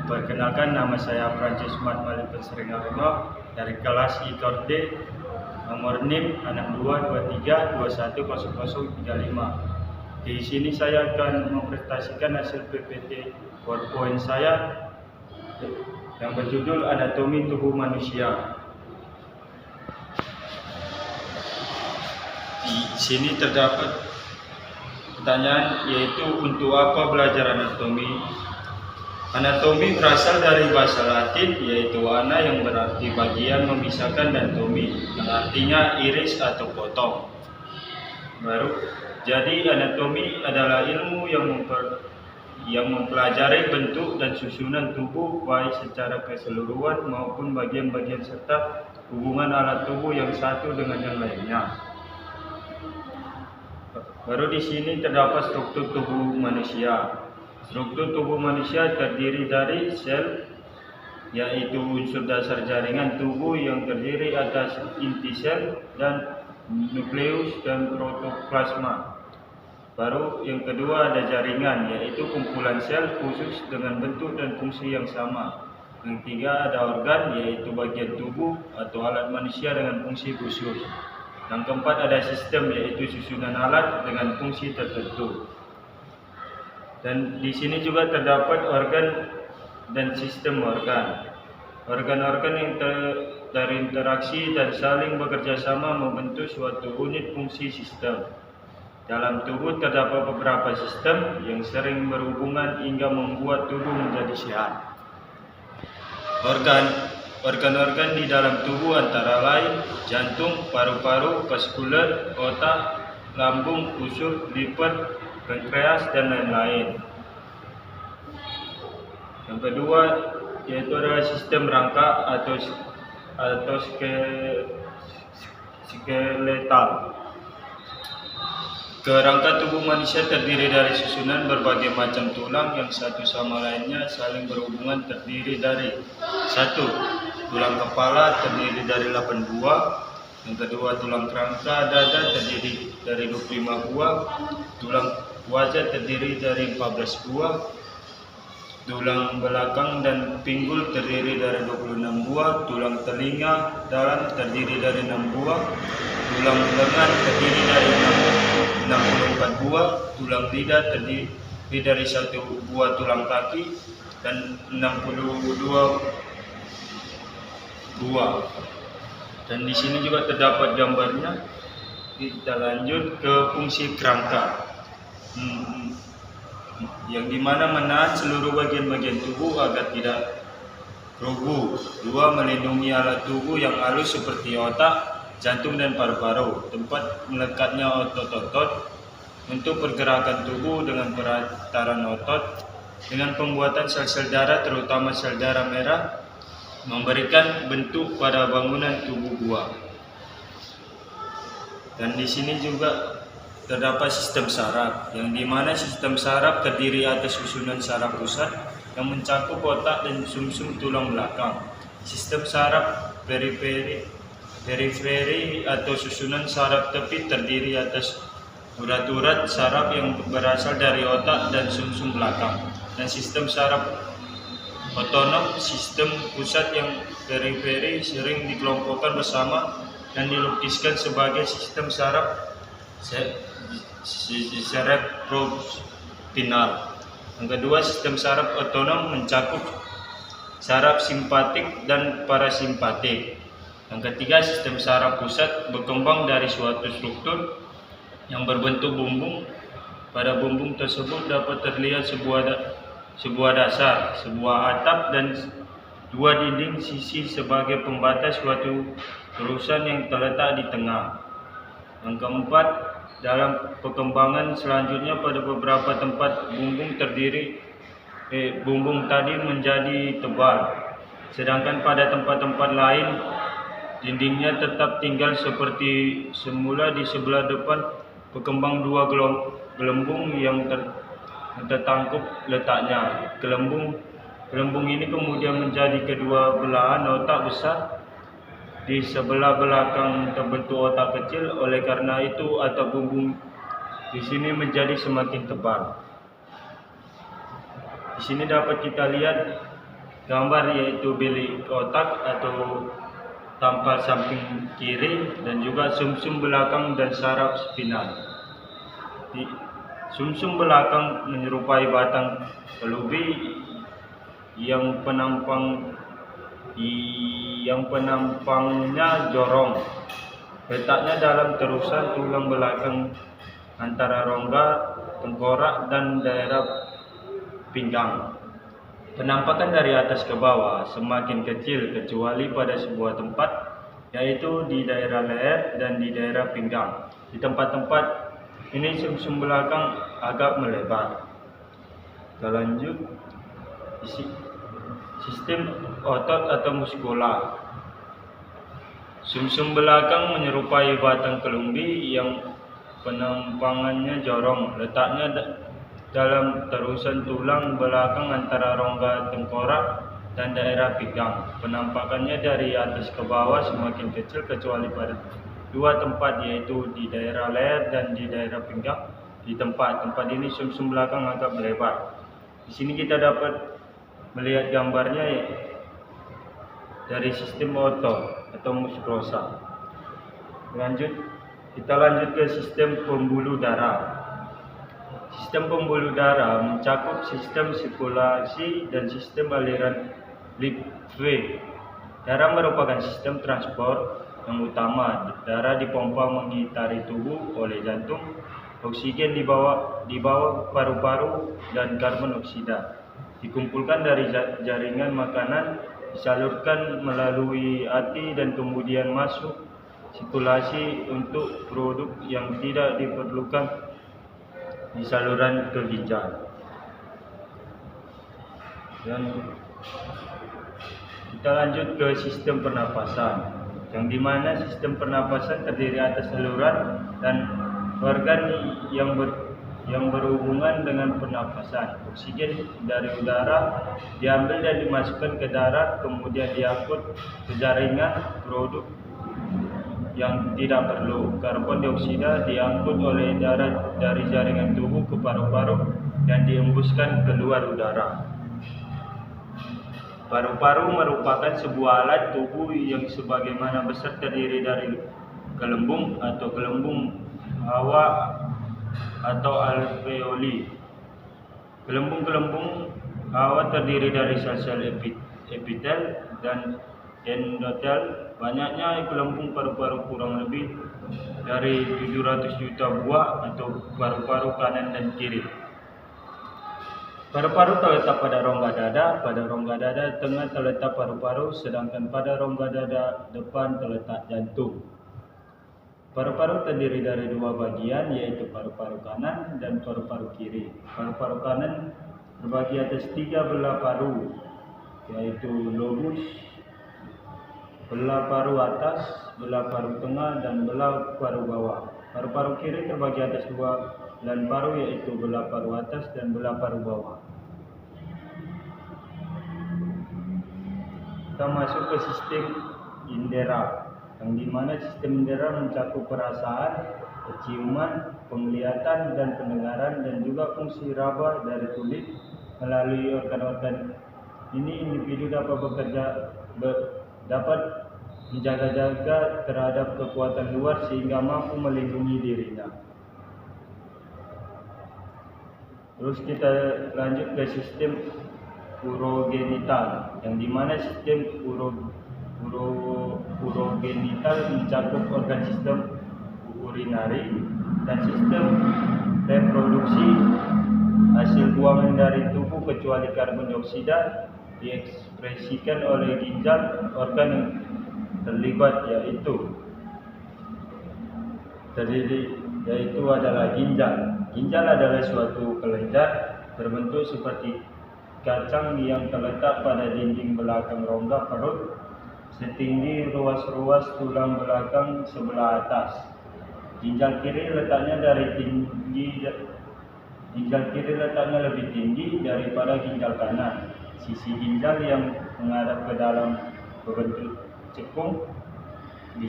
Perkenalkan, nama saya Francis Mat Malik Pesering Arino dari kelas IKD nomor NIM 6223210035. Di sini saya akan mempresentasikan hasil PPT PowerPoint saya yang berjudul Anatomi Tubuh Manusia. Di sini terdapat pertanyaan, yaitu untuk apa belajar anatomi? Anatomi berasal dari bahasa Latin, yaitu ana yang berarti bagian, memisahkan, dan tomi yang artinya iris atau potong. Jadi anatomi adalah ilmu yang mempelajari bentuk dan susunan tubuh baik secara keseluruhan maupun bagian-bagian serta hubungan alat tubuh yang satu dengan yang lainnya. Baru di sini terdapat struktur tubuh manusia. Struktur tubuh manusia terdiri dari sel, yaitu unsur dasar jaringan tubuh yang terdiri atas inti sel dan nukleus dan protoplasma. Baru yang kedua ada jaringan, yaitu kumpulan sel khusus dengan bentuk dan fungsi yang sama. Yang ketiga ada organ, yaitu bagian tubuh atau alat manusia dengan fungsi khusus. Yang keempat ada sistem, yaitu susunan alat dengan fungsi tertentu. Dan di sini juga terdapat organ dan sistem organ. Organ-organ yang terinteraksi dan saling bekerja sama membentuk suatu unit fungsi sistem. Dalam tubuh terdapat beberapa sistem yang sering berhubungan hingga membuat tubuh menjadi sehat. Organ-organ di dalam tubuh antara lain jantung, paru-paru, vaskuler, otak, lambung, usus, liver, pankreas, dan lain-lain. Yang kedua yaitu adalah sistem rangka atau skeletal. Kerangka tubuh manusia terdiri dari susunan berbagai macam tulang yang satu sama lainnya saling berhubungan, terdiri dari 1. Tulang kepala terdiri dari 8 buah. Yang kedua, tulang kerangka dada terdiri dari 25 buah. Tulang wajah terdiri dari 14 buah. Tulang belakang dan pinggul terdiri dari 26 buah. Tulang telinga dalam terdiri dari 6 buah. Tulang lengan terdiri dari 64 buah. Tulang lidah terdiri dari 1 buah tulang kaki dan 62 buah. Dan di sini juga terdapat gambarnya. Kita lanjut ke fungsi kerangka, yang dimana menahan seluruh bagian-bagian tubuh agar tidak rubuh. 2. Melindungi alat tubuh yang halus seperti otak, jantung, dan paru-paru. Tempat melekatnya otot-otot untuk pergerakan tubuh dengan perantaran otot, dengan pembuatan sel-sel darah, terutama sel darah merah, memberikan bentuk pada bangunan tubuh buah. Dan di sini juga terdapat sistem saraf, yang dimana sistem saraf terdiri atas susunan saraf pusat yang mencakup otak dan sumsum tulang belakang. Sistem saraf periferi atau susunan saraf tepi terdiri atas urat-urat saraf yang berasal dari otak dan sumsum belakang. Dan sistem saraf otonom, sistem pusat yang periferi sering dikelompokkan bersama dan dilukiskan sebagai sistem saraf cerebrospinal. Yang kedua, sistem saraf otonom mencakup saraf simpatik dan parasimpatik. Yang ketiga, sistem saraf pusat berkembang dari suatu struktur yang berbentuk bumbung. Pada bumbung tersebut dapat terlihat sebuah dasar, sebuah atap, dan 2 dinding sisi sebagai pembatas suatu terusan yang terletak di tengah. Yang keempat, dalam perkembangan selanjutnya pada beberapa tempat bumbung tadi menjadi tebal, sedangkan pada tempat-tempat lain dindingnya tetap tinggal seperti semula. Di sebelah depan berkembang 2 gelembung yang tertangkup letaknya. Gelembung ini kemudian menjadi kedua belahan otak besar. Di sebelah belakang terbentuk otak kecil. Oleh karena itu atap bumbung di sini menjadi semakin tebal. Di sini dapat kita lihat gambar yaitu bilik otak atau tampal samping kiri dan juga sumsum belakang dan saraf spinal. Di sumsum belakang menyerupai batang kelubi yang penampangnya jorong. Letaknya dalam terusan tulang belakang antara rongga, tengkorak dan daerah pinggang. Penampakan dari atas ke bawah semakin kecil kecuali pada sebuah tempat, yaitu di daerah leher dan di daerah pinggang. Di tempat-tempat ini sumsum belakang agak melebar. Kita lanjut. Sistem otot atau muskular. Sumsum belakang menyerupai batang kelumbi yang penampangannya jorong. Letaknya dalam terusan tulang belakang antara rongga tengkorak dan daerah pinggang. Penampakannya dari atas ke bawah semakin kecil kecuali pada dua tempat, yaitu di daerah leher dan di daerah pinggang. Di tempat-tempat ini sumsum belakang agak melebar. Di sini kita dapat melihat gambarnya dari sistem otot atau muskulosa. Kita lanjut ke sistem pembuluh darah. Sistem pembuluh darah mencakup sistem sirkulasi dan sistem aliran limfe. Darah merupakan sistem transport yang utama. Darah dipompa mengitari tubuh oleh jantung, oksigen dibawa paru-paru dan karbon oksida dikumpulkan dari jaringan makanan, disalurkan melalui hati dan kemudian masuk sirkulasi untuk produk yang tidak diperlukan di saluran ke ginjal. Dan kita lanjut ke sistem pernapasan, yang dimana sistem pernapasan terdiri atas saluran dan organ yang berhubungan dengan pernapasan. Oksigen dari udara diambil dan dimasukkan ke darat, kemudian diangkut ke jaringan produk yang tidak perlu. Karbon dioksida diangkut oleh darah dari jaringan tubuh ke paru-paru dan dihembuskan keluar udara. Paru-paru merupakan sebuah alat tubuh yang sebagaimana besar terdiri dari gelembung atau gelembung hawa atau alveoli. Gelembung-gelembung hawa terdiri dari sel-sel epitel dan endotel. Banyaknya gelembung paru-paru kurang lebih dari 700 juta buah atau paru-paru kanan dan kiri. Paru-paru terletak pada rongga dada. Pada rongga dada tengah terletak paru-paru, sedangkan pada rongga dada depan terletak jantung. Paru-paru terdiri dari dua bagian, yaitu paru-paru kanan dan paru-paru kiri. Paru-paru kanan terbagi atas tiga belah paru, yaitu lobus, belah paru atas, belah paru tengah, dan belah paru bawah. Paru-paru kiri terbagi atas dua belah paru, yaitu belah paru atas dan belah paru bawah. Kita masuk ke sistem indera, yang dimana sistem indera mencakup perasaan, penciuman, penglihatan, dan pendengaran, dan juga fungsi raba dari kulit. Melalui organ-organ ini, individu dapat menjaga-jaga terhadap kekuatan luar sehingga mampu melindungi dirinya. Terus kita lanjut ke sistem urogenital, yang dimana sistem urogenital mencakup organ sistem urinari dan sistem reproduksi. Hasil buangan dari tubuh kecuali karbon dioksida diekspresikan oleh ginjal. Organ yang terlibat yaitu adalah ginjal. Ginjal adalah suatu kelenjar berbentuk seperti kacang yang terletak pada dinding belakang rongga perut, setinggi ruas-ruas tulang belakang sebelah atas. Ginjal kiri letaknya lebih tinggi daripada ginjal kanan. Sisi ginjal yang menghadap ke dalam berbentuk cekung. Di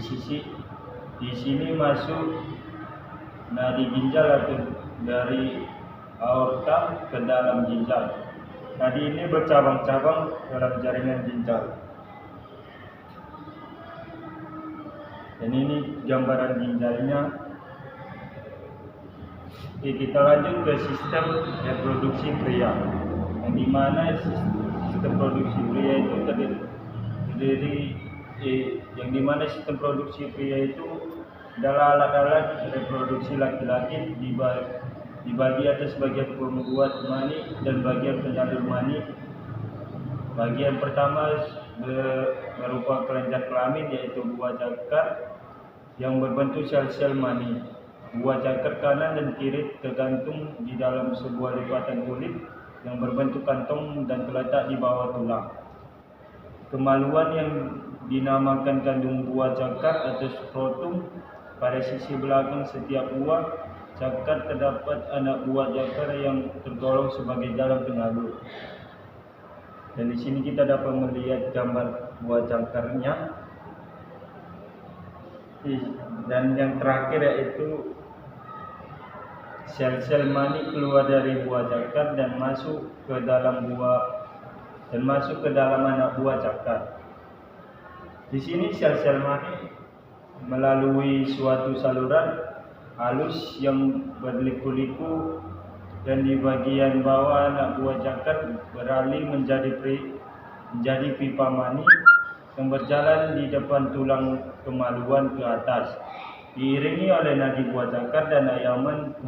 sini masuk nadi ginjal atau dari aorta ke dalam ginjal. Nadi ini bercabang-cabang dalam jaringan ginjal. Dan ini gambaran ginjalnya. Oke, kita lanjut ke sistem reproduksi pria. Yang dimana sistem produksi pria itu yang dimana sistem produksi pria itu adalah alat-alat reproduksi laki-laki dibagi atas bagian pembuat mani dan bagian penyalur mani. Bagian pertama berupa kelenjar kelamin, yaitu buah cakar yang berbentuk sel-sel mani. Buah cakar kanan dan kiri tergantung di dalam sebuah lipatan kulit yang berbentuk kantong dan terletak di bawah tulang. Kemaluan yang dinamakan kandung buah cakar atau skrotum. Pada sisi belakang setiap buah cakar terdapat anak buah cakar yang tergolong sebagai jalan penyalur. Dan di sini kita dapat melihat gambar buah cakarnya. Dan yang terakhir yaitu sel-sel mani keluar dari buah cakar dan masuk ke dalam anak buah cakar. Di sini sel-sel mani melalui suatu saluran halus yang berliku-liku, dan di bagian bawah anak buah cakar beralih menjadi pipa mani yang berjalan di depan tulang kemaluan ke atas, diiringi oleh nadi buah cakar dan ayaman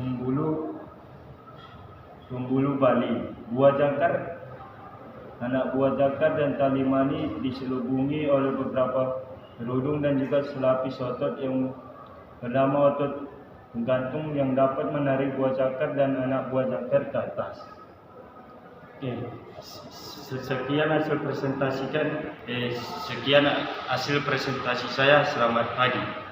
pembuluh bali. Anak buah cakar dan tali mani diselubungi oleh beberapa kerudung dan juga selapis otot yang bernama otot penggantung yang dapat menarik buah cakar dan anak buah cakar ke atas. Oke, sekian hasil presentasi saya. Selamat pagi.